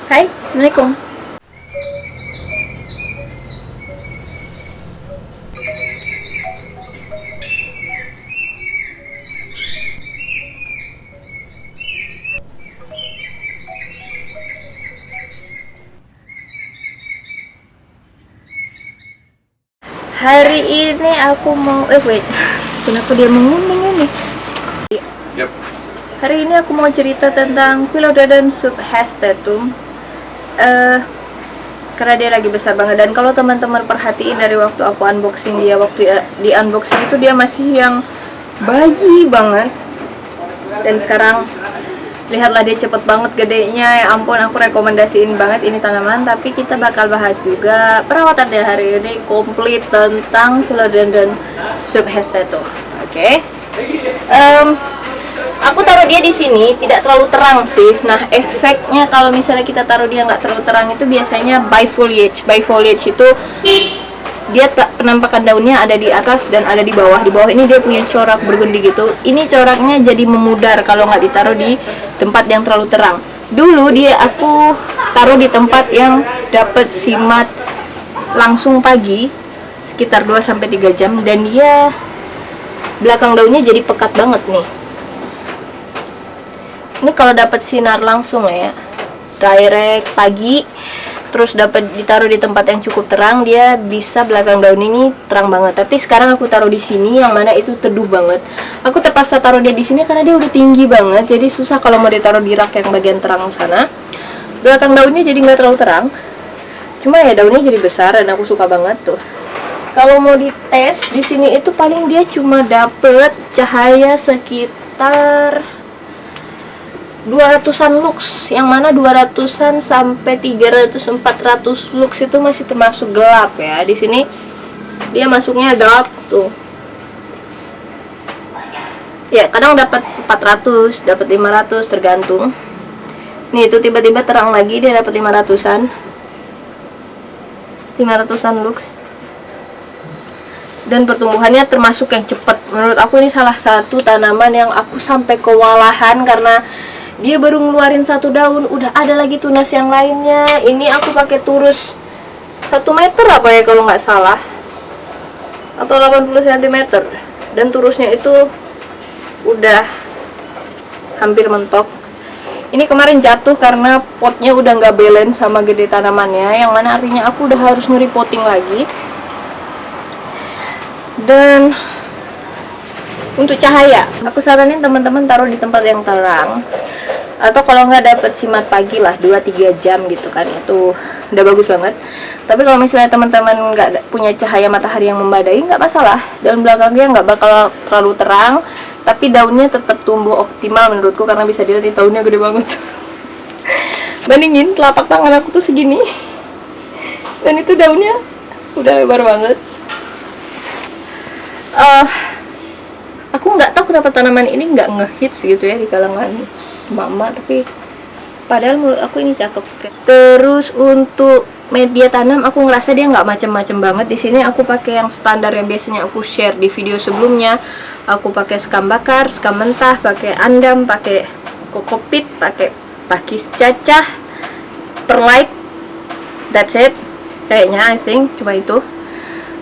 Hai, Assalamualaikum. Hari ini aku mau, wait, kenapa dia menguning ini? Yep. Hari ini aku mau cerita tentang Philodendron subhastatum. Karena dia lagi besar banget, dan kalau teman-teman perhatiin dari waktu aku unboxing dia, waktu di unboxing itu dia masih yang bayi banget, dan sekarang lihatlah dia cepet banget gedenya. Ya ampun, aku rekomendasiin banget ini tanaman. Tapi kita bakal bahas juga perawatan dia hari ini komplit tentang Philodendron subhastatum. Oke. Aku taruh dia di sini tidak terlalu terang sih. Nah, efeknya kalau misalnya kita taruh dia nggak terlalu terang itu biasanya bifoliage. Bifoliage itu dia penampakan daunnya ada di atas dan ada di bawah. Di bawah ini dia punya corak bergundi gitu. Ini coraknya jadi memudar kalau nggak ditaruh di tempat yang terlalu terang. Dulu aku taruh di tempat yang dapat simat langsung pagi sekitar 2-3 jam, dan dia belakang daunnya jadi pekat banget nih. Ini kalau dapat sinar langsung ya, direct pagi, terus dapat ditaruh di tempat yang cukup terang, dia bisa belakang daun ini terang banget. Tapi sekarang aku taruh di sini yang mana itu teduh banget. Aku terpaksa taruh dia di sini karena dia udah tinggi banget, jadi susah kalau mau ditaruh di rak yang bagian terang sana. Belakang daunnya jadi nggak terlalu terang, cuma ya daunnya jadi besar dan aku suka banget tuh. Kalau mau dites di sini itu paling dia cuma dapet cahaya sekitar 200-an lux, yang mana 200-an sampai 300-400 lux itu masih termasuk gelap ya. Di sini dia masuknya dark tuh. Ya, kadang dapat 400, dapat 500 tergantung. Nih, itu tiba-tiba terang lagi dia dapat 500-an. 500-an lux. Dan pertumbuhannya termasuk yang cepat. Menurut aku ini salah satu tanaman yang aku sampai kewalahan karena dia baru ngeluarin satu daun udah ada lagi tunas yang lainnya. Ini aku pakai turus 1 meter apa ya kalau nggak salah, atau 80 cm, dan turusnya itu udah hampir mentok. Ini kemarin jatuh karena potnya udah nggak balance sama gede tanamannya, yang mana artinya aku udah harus nge-repotting lagi. Dan untuk cahaya, aku saranin teman-teman taruh di tempat yang terang, atau kalau nggak dapet simat pagi lah 2-3 jam gitu kan, itu udah bagus banget. Tapi kalau misalnya teman-teman nggak punya cahaya matahari yang membadai, nggak masalah, daun belakangnya nggak bakal terlalu terang, tapi daunnya tetap tumbuh optimal menurutku karena bisa dilihat di daunnya gede banget. Bandingin telapak tangan aku tuh segini, dan itu daunnya udah lebar banget. Aku nggak tahu kenapa tanaman ini nggak ngehits gitu ya di kalangan mama, tapi padahal menurut aku ini cakep. Terus untuk media tanam aku ngerasa dia nggak macem-macem banget. Di sini aku pakai yang standar yang biasanya aku share di video sebelumnya. Aku pakai sekam bakar, sekam mentah, pakai andam, pakai kokopit, pakai pakis cacah, perlite. That's it. Kayaknya I think cuma itu.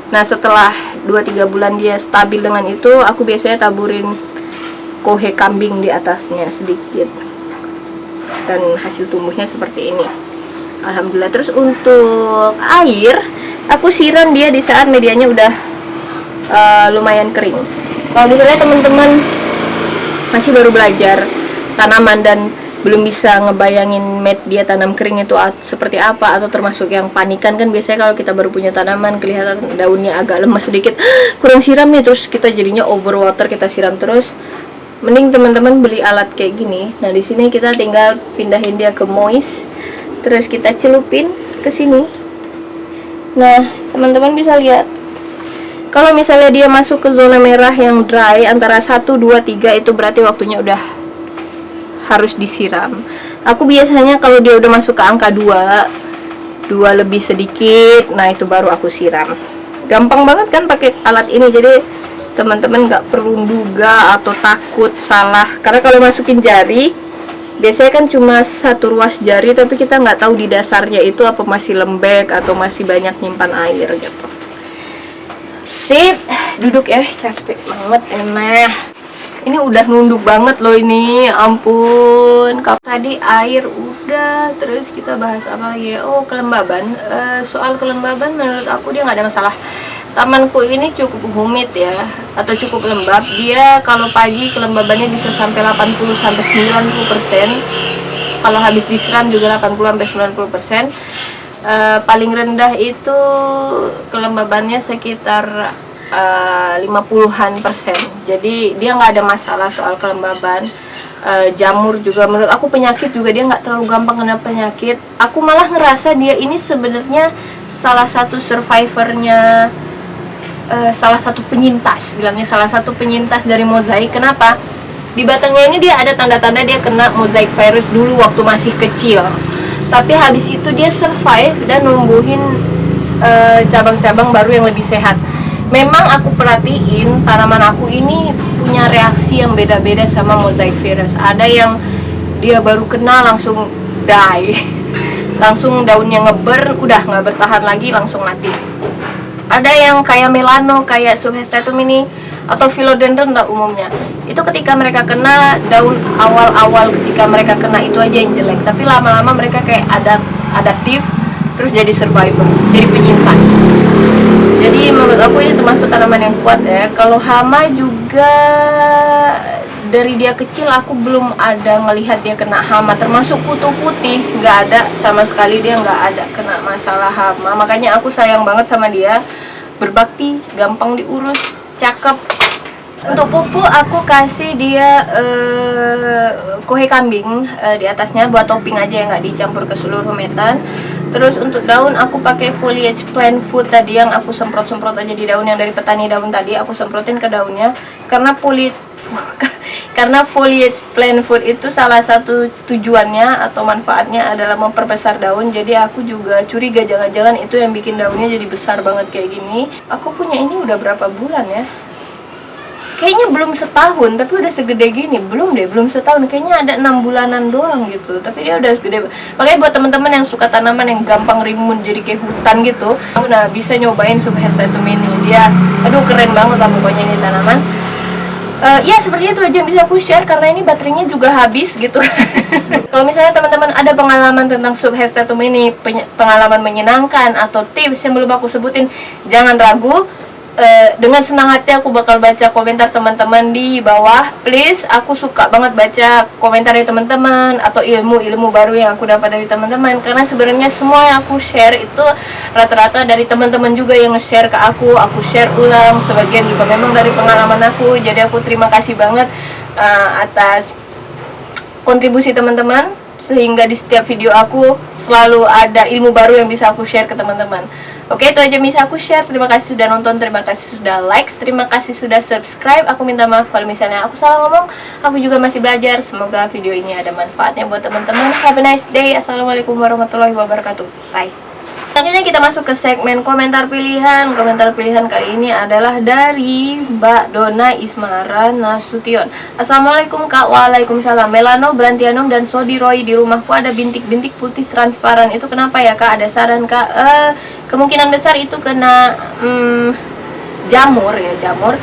Nah, setelah 2-3 bulan dia stabil dengan itu, aku biasanya taburin kohe kambing di atasnya sedikit, dan hasil tumbuhnya seperti ini, alhamdulillah. Terus untuk air, aku siram dia di saat medianya udah lumayan kering. Kalau misalnya teman-teman masih baru belajar tanaman dan belum bisa ngebayangin media tanam kering itu seperti apa, atau termasuk yang panikan kan, biasanya kalau kita baru punya tanaman kelihatan daunnya agak lemas sedikit, kurang siram nih, terus kita jadinya overwater, kita siram terus. Mending teman-teman beli alat kayak gini. Nah, di sini kita tinggal pindahin dia ke moist, terus kita celupin ke sini. Nah, teman-teman bisa lihat kalau misalnya dia masuk ke zona merah yang dry antara 1, 2, 3, itu berarti waktunya udah harus disiram. Aku biasanya kalau dia udah masuk ke angka 2 lebih sedikit, nah itu baru aku siram. Gampang banget kan pakai alat ini, jadi teman-teman nggak perlu duga atau takut salah, karena kalau masukin jari biasanya kan cuma satu ruas jari, tapi kita nggak tahu di dasarnya itu apa masih lembek atau masih banyak nyimpan air gitu. Sip, duduk ya, capek banget emang. Ini udah nunduk banget loh ini, ampun. Tadi air udah, terus kita bahas apa lagi ya? Oh, kelembaban. Soal kelembaban menurut aku dia nggak ada masalah. Tamanku ini cukup humid ya, atau cukup lembab. Dia kalau pagi kelembabannya bisa sampai 80 sampai 90%. Kalau habis disiram juga 80 sampai 90%. Paling rendah itu kelembabannya sekitar 50-an persen. Jadi dia nggak ada masalah soal kelembaban. Jamur juga menurut aku, penyakit juga dia nggak terlalu gampang kena penyakit. Aku malah ngerasa dia ini sebenarnya salah satu survivornya, salah satu penyintas, bilangnya salah satu penyintas dari mozaik. Kenapa? Di batangnya ini dia ada tanda-tanda dia kena mozaik virus dulu waktu masih kecil, tapi habis itu dia survive dan numbuhin cabang-cabang baru yang lebih sehat. Memang aku perhatiin tanaman aku ini punya reaksi yang beda-beda sama mozaik virus. Ada yang dia baru kena langsung die, langsung daunnya ngeburn, udah nggak bertahan lagi, langsung mati. Ada yang kayak melano, kayak subhestatum ini atau philodendron lah umumnya. Itu ketika mereka kena, daun awal-awal ketika mereka kena itu aja yang jelek, tapi lama-lama mereka kayak adaptif, terus jadi survivor, jadi penyintas. Jadi menurut aku ini termasuk tanaman yang kuat ya. Kalau hama juga dari dia kecil aku belum ada ngelihat dia kena hama, termasuk kutu putih nggak ada sama sekali, dia nggak ada kena masalah hama. Makanya aku sayang banget sama dia, berbakti, gampang diurus, cakep. Untuk pupuk aku kasih dia kohe kambing di atasnya buat topping aja ya, nggak dicampur ke seluruh metan. Terus untuk daun aku pakai foliage plant food tadi yang aku semprot-semprot aja di daun yang dari petani daun tadi, aku semprotin ke daunnya karena foliage plant food itu salah satu tujuannya atau manfaatnya adalah memperbesar daun. Jadi aku juga curiga jangan-jangan itu yang bikin daunnya jadi besar banget kayak gini. Aku punya ini udah berapa bulan ya? Kayaknya belum setahun, tapi udah segede gini. Belum deh, belum setahun, kayaknya ada 6 bulanan doang gitu, tapi dia udah segede. Makanya buat teman-teman yang suka tanaman yang gampang rimbun jadi kayak hutan gitu, nah bisa nyobain subhestatum ini. Dia aduh keren banget lah pokoknya ini tanaman. Ya seperti itu aja yang bisa aku share karena ini baterainya juga habis gitu. Kalau misalnya teman-teman ada pengalaman tentang subhestatum ini, pengalaman menyenangkan atau tips yang belum aku sebutin, jangan ragu. Dengan senang hati aku bakal baca komentar teman-teman di bawah. Please, aku suka banget baca komentar dari teman-teman atau ilmu-ilmu baru yang aku dapat dari teman-teman, karena sebenarnya semua yang aku share itu rata-rata dari teman-teman juga yang nge-share ke aku share ulang, sebagian juga memang dari pengalaman aku. Jadi aku terima kasih banget atas kontribusi teman-teman, sehingga di setiap video aku selalu ada ilmu baru yang bisa aku share ke teman-teman. Oke, itu aja bisa aku share. Terima kasih sudah nonton, terima kasih sudah like, terima kasih sudah subscribe. Aku minta maaf kalau misalnya aku salah ngomong. Aku juga masih belajar. Semoga video ini ada manfaatnya buat teman-teman. Have a nice day. Assalamualaikum warahmatullahi wabarakatuh. Bye. Selanjutnya kita masuk ke segmen komentar pilihan. Komentar pilihan kali ini adalah dari Mbak Dona Ismara Nasution. Assalamualaikum Kak. Waalaikumsalam. Melano, Brantianum, dan Sodiroy di rumahku ada bintik-bintik putih transparan. Itu kenapa ya Kak? Ada saran Kak? Kemungkinan besar itu kena jamur ya, jamur.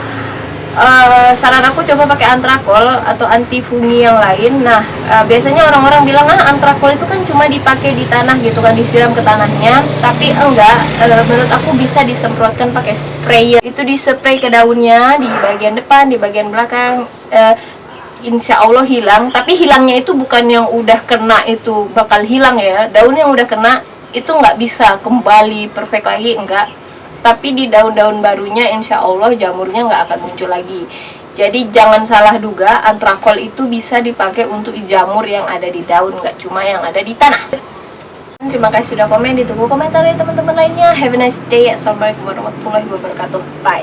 Saran aku coba pakai antrakol atau antifungi yang lain. Nah, biasanya orang-orang bilang antrakol itu kan cuma dipakai di tanah gitu kan, disiram ke tanahnya. Tapi enggak, menurut aku bisa disemprotkan pakai sprayer. Itu dispray ke daunnya di bagian depan, di bagian belakang. Insya Allah hilang. Tapi hilangnya itu bukan yang udah kena itu bakal hilang ya. Daun yang udah kena itu nggak bisa kembali perfect lagi, enggak. Tapi di daun-daun barunya insya Allah jamurnya nggak akan muncul lagi. Jadi jangan salah duga, antrakol itu bisa dipakai untuk jamur yang ada di daun, nggak cuma yang ada di tanah. Terima kasih sudah komen, ditunggu komentar ya teman-teman lainnya. Have a nice day. Assalamualaikum warahmatullahi wabarakatuh. Bye.